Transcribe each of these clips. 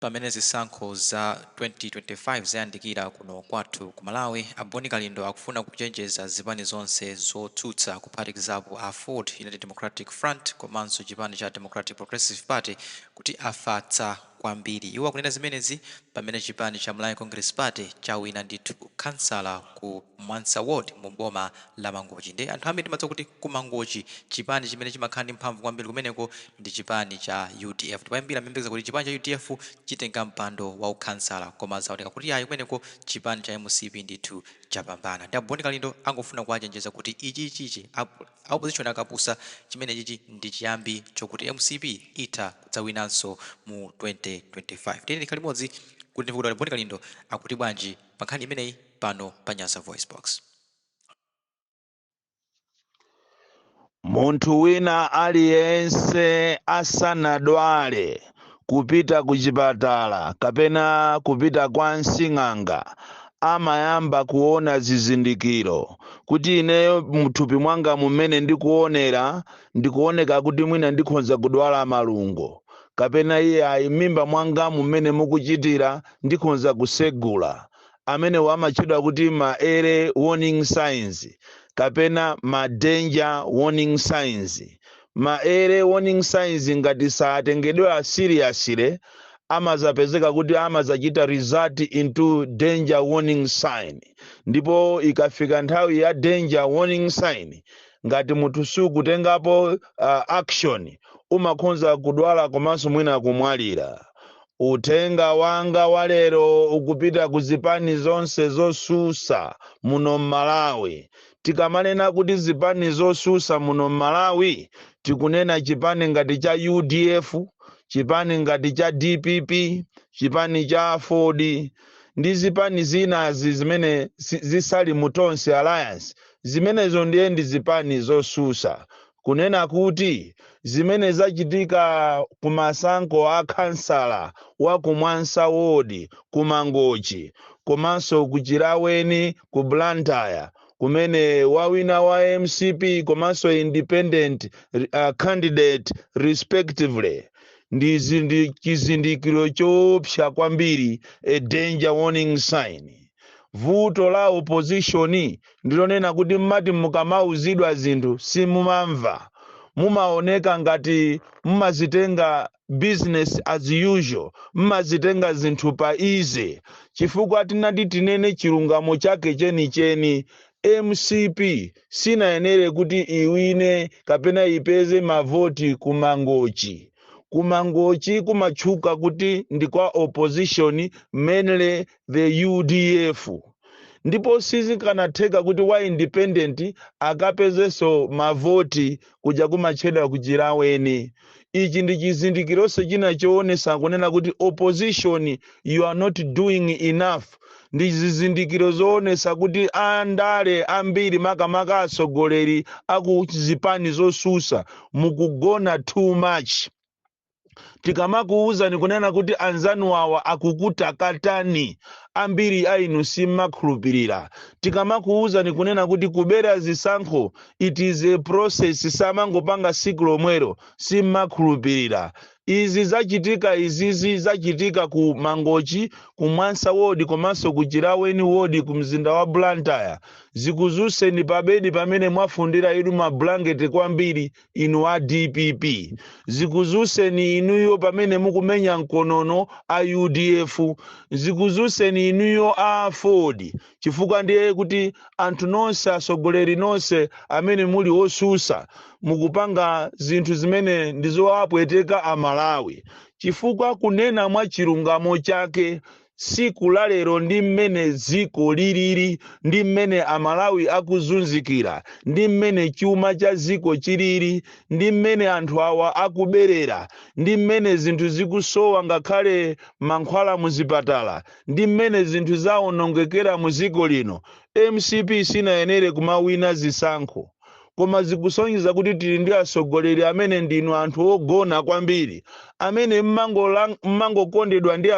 pamene zisankho za 2025 zayandikira kuno kwathu ku Malawi, Boni Kalindo akufuna kuchenjeza zipani zonse zotsutsa kuphatikizapo a Ford United Democratic Front komanso chipani cha Democratic Progressive Party kuti afatsa kwambiri. Iwo akunena zimenezi pamene chipani cha Malawi Congress Party chawina ndithu kansala ku Mwansa Ward mu boma la Mangochi. Ndi anthu ambiri timadziwa kuti ku Mangochi chipani chimene chimakhala ndi mphamvu kwambiri kumeneko ndi chipani cha UDF. Tipayambira membeza kuti chipani cha UDF chitenga mpando wa ukhansala, koma zaoneka kuti ayi kumeneko chipani cha MCP ndithu chapambana. Ndi Boni Kalindo angofuna kuwachenjeza kuti ichi opposition akapusa chimene chichi ndi chiyambi chokuti MCP itha kudzawinanso mu 2025. Tiyeni limodzi kuti ndivukuti Boni Kalindo akuti bwanji pa nkhani imeneyi pano pa Nyasa Voice Box. Munthu wina aliyense asanadwale kupita kuchipatala kapena kupita kwa nsing'anga amayamba kuona zizindikiro kuti ineyo mthupi mwanga mumene ndikuoneka kuti mwina ndikhonza kudwala malungo kapena iye ayimimba mwanga mumene mukuchitira ndikhonza kusegula, amene amachedwa kuti ma early warning signs kapena ma danger warning signs. Ma early warning signs ngati saatengedwa seriously amazapezeka kuti amazachita result into danger warning sign, ndipo ikafika nthawi ya danger warning sign ngati munthu sukutengapo action umakhonza kudwala komanso mwina kumwalira. Uthenga wanga walero ukupita kuzipani zonse zosusa muno Malawi. Tikamanena kuti zipani zosusa muno Malawi tikunena chipani ngati cha UDF, chipani ngati cha DPP, chipani cha Ford ndi zipani zina zimene zisali mutonse alliance. Zimenezo ndiye ndi zipani zosusa, kunena kuti zimene zachitika kumasankho a kansala wa ku Mwansa Ward, ku Mangochi komanso ku Chiraweni, ku Blantyre kumene wawina wa MCP komanso independent candidate respectively, ndi chizindikiro chopsa kwambiri, a danger warning sign. Vuto la opposition ndilonena kuti mmati mukamauzidwa zinthu simumamva, mumaoneka ngati mumazitenga business as usual, mumazitenga zinthu pa easy, chifukwa tinati tinene chilungamo chake chenicheni. MCP sinayenere kuti iwine kapena ipeze mavoti ku Mangochi. Ku Mangochi kumatchuka kuti ndi kwa opposition, mainly the UDF, ndipo sizikanatheka kuti wa independent akapezeso mavoti kuja kumatchedwa ku Chiraweni. Ichi ndi chizindikironso china choonesa kunena kuti opposition you are not doing enough. Ndi zizindikiro zoonesa kuti andale ambiri makamaka atsogoleri aku zipani zosusa mukugona too much. Tikamakuuza ni kunena kuti anzanu awa akukutakatani, ambiri ainu simakhulupirira. Tikamakuuza ni kunena kuti kubera zisankho it is a process, samangopanga siku lomwero, simakhulupirira. Izi zachitika ku Mangochi, ku Mwansa Ward komanso ku Chiraweni Ward ku mzinda wa Blantyre. Zikuzuseni pabedi pamene mwafundira inu ma blanket kwambiri inu a DPP. Zikuzuseni inuyo pamene mukumenya nkonono a UDF. Zikuzuseni inuyo a Ford, chifukwa ndiye kuti anthu nonse atsogoleri nonse amene muli osusa mukupanga zinthu zimene ndizowapweteka a Malawi, chifukwa kunena mwa chilungamo chake siku la lero ndi mmene ziko liliri, ndi mmene Amalawi akuzunzikira, ndi mmene chuma cha ziko chiliri, ndi mmene anthu awa akuberera, ndi mmene zinthu zikusowa ngakhale mankhwala muzipatala, ndi mmene zinthu zawonongekera muziko lino. MCP sinayenere kumawina zisankho, koma zikusonyeza kuti tili ndi atsogoleri amene ndinu anthu ogona kwambiri, amene mmangokondedwa ndi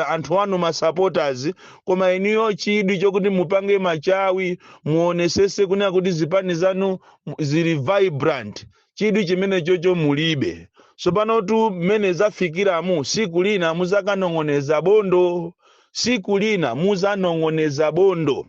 anthu anu ma supporters, koma iniyo chidwi chokuti mupange machawi muonesese kunena kuti zipani zanu zili vibrant, chidwi chimene chocho mulibe. sopano tu mmene zafikiramu siku lina muzakanong'oneza bondo, siku lina muzanong'oneza bondo.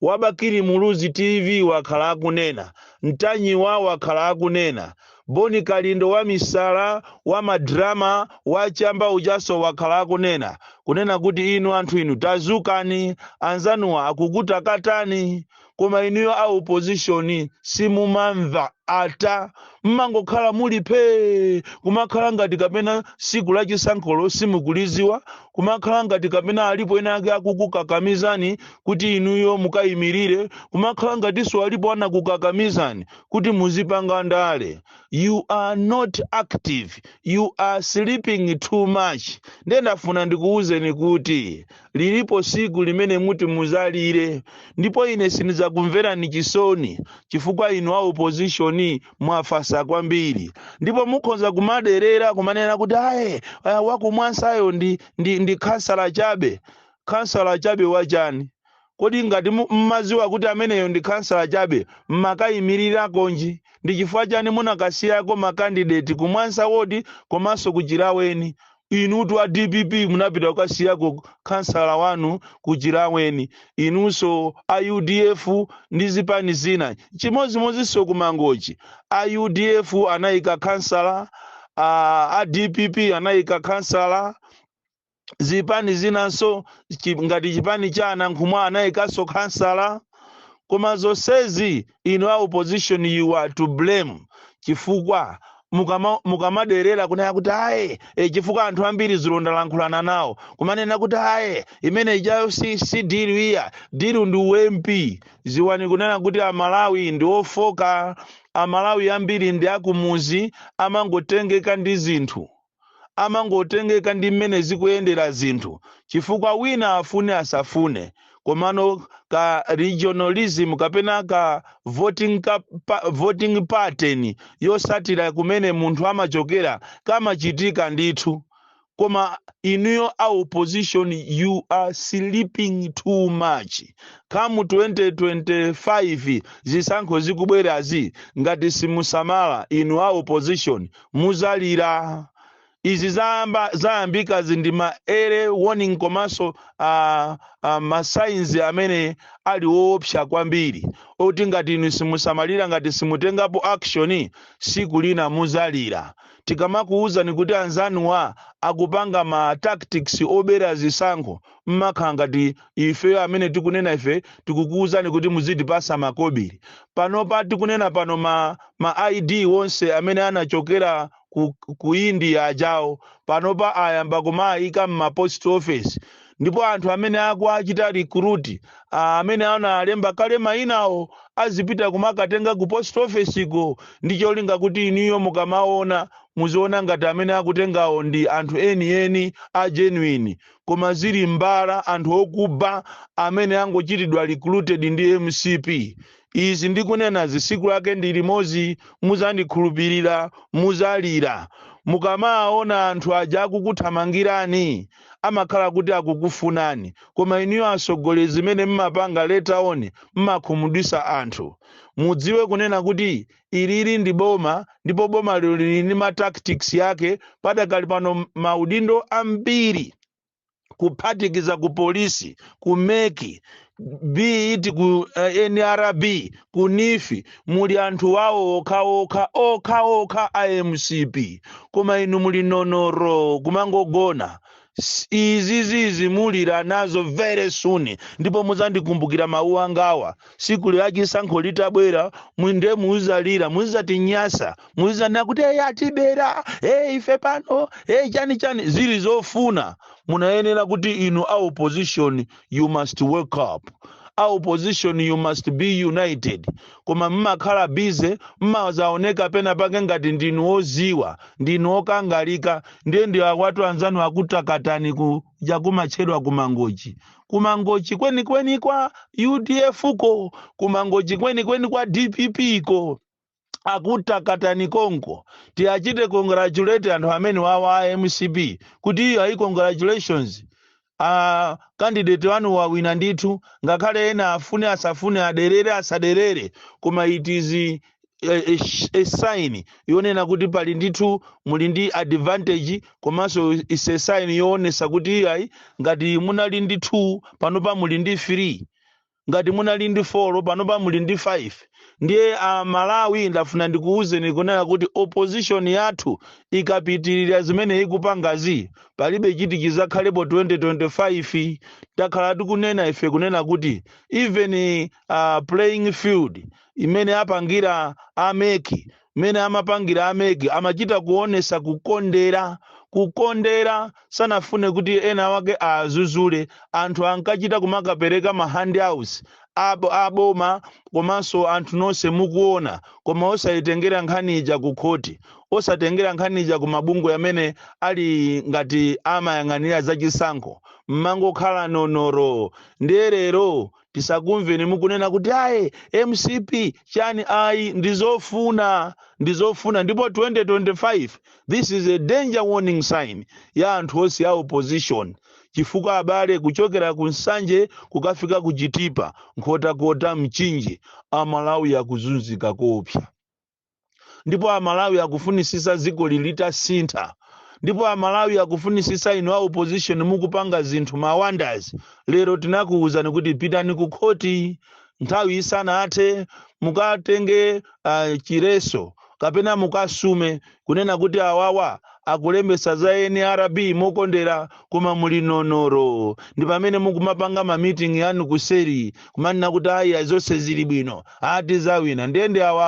Wabakiri Muluzi TV wakhala akunena, Ntanyiwa wakhala akunena, Boni Kalindo wa misala wa madrama wa chamba ujaso wakhala akunena, kunena kuti inu anthu inu tazukani, anzanuwa akukutakatani, koma inuyo a opposition simumamva ata mmangokhala muli pe, kumakhala ngati kapena siku la chisankho simukuliziwa, kumakhala ngati kapena alipo ena ake akukukakamizani kuti inuyo mukayimirire, kumakhala ngatiso alipo anakukakamizani kuti muzipanga ndale. You are not active, you are sleeping too much. Ndendafuna ndikuwuzeni kuti lilipo siku limene muti muzalire, ndipo ine sinizakumvera ni chisoni chifukwa inu a opposition mwafasa kwambiri, ndipo mukhoza kumaderera kumanena kuti aye wakumwansayo ndi kansala chabe. Kansala chabe wachani? Kodi ngati mmaziwa kuti ameneyo ndi kansala chabe mmakayimirira konji? Ndi chifukwa chani munakasiyako makandidate kumwansa wodi komanso kuchiraweni? Inutu a DPP munapita kukasiyako kansala wanu kuchiraweni, inunso a UDF ndi zipani zina chimozimozinso kumangochi. A UDF anayika kansala, a DPP anayika kansala, zipani zinanso ngati chipani cha Anankhumwa anayikaso kansala. Koma zonsezi inu a opposition you are to blame, chifukwa mukamaderera kunena kuti aye chifukwa anthu ambiri zilondalankhulana nawo kumanena kuti aye imene ijayo si deal iya, deal ndi UMP. Ziwani kunena kuti Amalawi ndi ofoka, Amalawi ambiri ndi akumuzi, amangotengeka ndi zinthu, amangotengeka ndi mmene zikuyendera zinthu, chifukwa wina afune asafune. Komano ka regionalism kapena ka voting pattern yosatira kumene munthu amachokera kamachitika ndithu. Koma inuyo a opposition you are sleeping too much. Kamu 2025 zisankho zikubwerazi ngati simusamala inu a opposition muzalira. Izi zayambika zindima early warning komanso masigns amene ali woopsa kwambiri oti ngati inu simusamalira, ngati simutengapo action siku lina muzalira. Tikamakuwuzani kuti anzanuwa akupanga ma tactics obera zisankho mmakhala ngati ife amene tikunena ife tikukuwuzani kuti muzitipasa makobiri. Panopa tikunena pano ma ID wonse amene anachokera ku India ajawo panopa ayamba kumayika mma post office, ndipo anthu amene akuachita recruit amene analemba kale mayinawo azipita kumakatenga ku post office ko, ndi cholinga kuti iniyo mukamaona muziona ngati amene akutengawo ndi anthu eni a genuine, koma zili mbala anthu okuba amene angochitidwa recruited ndi MCP. Izi ndikunena zisiku lake ndi limozi, muzandikhulupirira muzalira. Mukamaona anthu aja akukuthamangirani amakhala kuti akukufunani, koma iniyo asogolezi mene mmapanga later on mmakhumudwisa anthu. Mudziwe kunena kuti ilili ndi boma, ndipo boma lili ndi ma tactics yake. Padakali pano maudindo ambiri kuphatikiza ku polisi, ku meki, be it ku NRB, ku NIFI, muli anthu wawo okha a MCP, koma inu muli nonoro kumangogona. Izizi mulira nazo very soon, ndipo muzandikumbukira mawu angawa siku lachisankho litabwera mwinde muzalira, muzatinyasa, muzana kuti atibera ife pano chani zili zofuna. Munayenera kuti inu a opposition you must wake up. A opposition you must be united. Koma mmakhala busy, mmazaoneka pena pake ngati ndinu oziwa, ndinu okangalika, ndi watu anzanu akutakatani kuja kumachedwa kumangochi. Kumangochi kweni kwa UDF ko, kumangochi kweni kwa DPP ko. Akutakatani konko. Tiachite congratulate anthu amene wawa MCP kuti iyo ayi congratulations. Candidate wanu wawina ndithu, ngakhale ena afune asafune, aderere asaderere, koma it is a sign yonena kuti pali ndithu muli ndi advantage, komanso is a sign yoonesa kuti ayi ngati munali ndi 2 panopa muli ndi 3, ngati munali ndi 4 panopa muli ndi 5. Ndiye Malawi ndafuna ndikuwuzeni kunena kuti opposition yathu ikapitirira zimene ikupangazi palibe chiti chizakhalepo 2025. Takhala tikunena ife kunena kuti even playing field imene apangira ameki, imene amapangira ameki amachita kuonesa kukondera sanafune kuti ena wake azuzule. Anthu ankachita kumakapereka ma handouts aboma komanso anthu nonse mukuona, koma osayitengera nkhani ija ku khoti, osatengera nkhani ija ku mabungwe amene ali ngati amayang'anira zachisankho, mmangokhala nonoro. Ndiye lero tisakumveni mukunena kuti ayi MCP chani, ayi ndizofuna. Ndipo 2025 this is a danger warning sign ya anthu onse ya opposition, chifukwa abale kuchokera ku Nsanje kukafika ku Chitipa nkhotakota Mchinji, Amalawi akuzunzika kopya. Ndipo Amalawi akufunisisa ziko lilita sintha, ndipo Amalawi akufunisisa inu a opposition mukupanga zinthu ma wonders. Lero tinakuwuzani kuti pitani ku khoti nthawi isanathe, mukatenge chireso kapena mukasume kunena kuti awawa akulembesa za NRB mokondera koma muli nonoro. Ndi pamene mukumapanga ma meeting yanu kuseri kumanena kuti ayi zonse zili bwino ati zawina. Ndende awa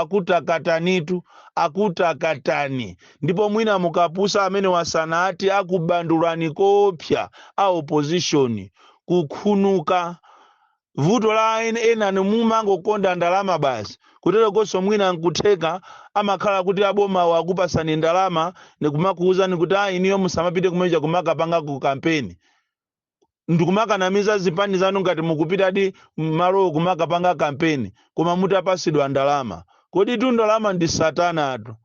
akutakatani ndipo mwina mukapusa amene wasana ati akubandulani kopya a opposition kukhunuka. Vuto la ena mumangokonda ndalama basi, kutero koso mwina nkutheka amakhala kuti aboma wakupasani ndalama nikumakuuzani kuti ayi niyo musamapite kumeja kumakapanga ku kampeni, ndikumakanamiza zipani zanu ngati mukupita di malo kumakapanga kampeni koma mutapasidwa ndalama. Kodi tu ndalama ndi satana atu.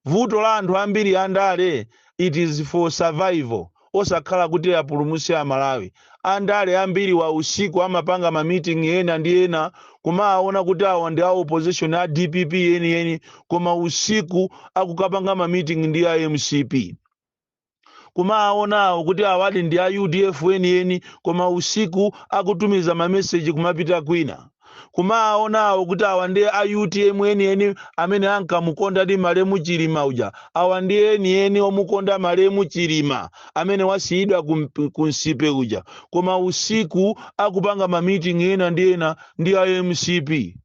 Vuto la anthu ambiri andale it is for survival, osakhala kuti apulumutse Amalawi. Andale ambiri wa usiku amapanga ma meeting ena ndi ena kumaona kuti awa ndi opposition a DPP yeni, koma usiku akukapanga ma meeting ndi a MCP. Kumaona kuti awadi ndi a UDF yeni, koma usiku akutumiza ma message kumapita kwina. Kumaona kuti awa ndi a UTM yeni amene ankamukonda di Malemu Chilima uja, awa ndi yeni omukonda Malemu Chilima amene wasiyidwa kunsipe uja, koma usiku akupanga ma meeting ena ndi a MCP.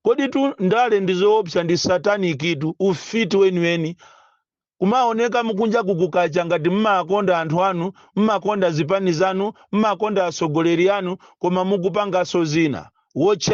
Kodi tu ndale ndizoopsa ndi satanic tu ufiti weni. Kumaoneka mukunja kukukacha ngati mmakonda anthu anu, mmakonda zipani zanu, mmakonda asogoleri anu, koma mukupanga zina. Watch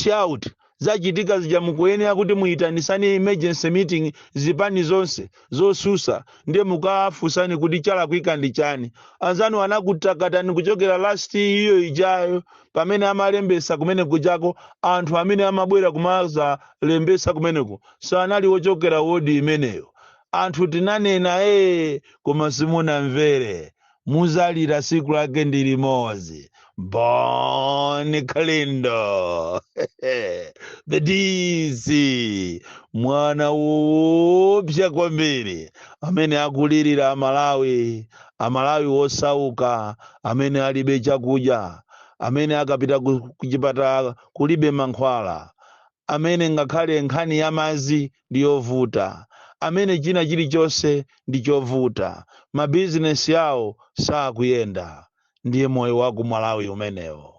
out. Zachitika zija mukuyenera kuti muitanisani emergency meeting zipani zonse zosusa, ndiye mukafusani kuti chala kuika ndi chani. Anzanu anakutakatani kuchokera last iyo ijayo pamene amalembesa kumene kujako, anthu amene amabwera kumaza lembesa kumeneko sanali wochokera wodi imeneyo. Anthu tinanena koma simunamvere, muzalira siku lake ndi limodzi. Boni Kalindo Bedisi mwana wopsa kwambiri amene akulirira Amalawi wosauka, amene alibe chakudya, amene akapita kuchipatala kulibe mankhwala, amene ngakhale nkhani ya madzi ndiyovuta, amene china chilichonse ndichovuta, mabizinesi yawo sakuyenda. Ndiye moyo wa ku Malawi umenewo.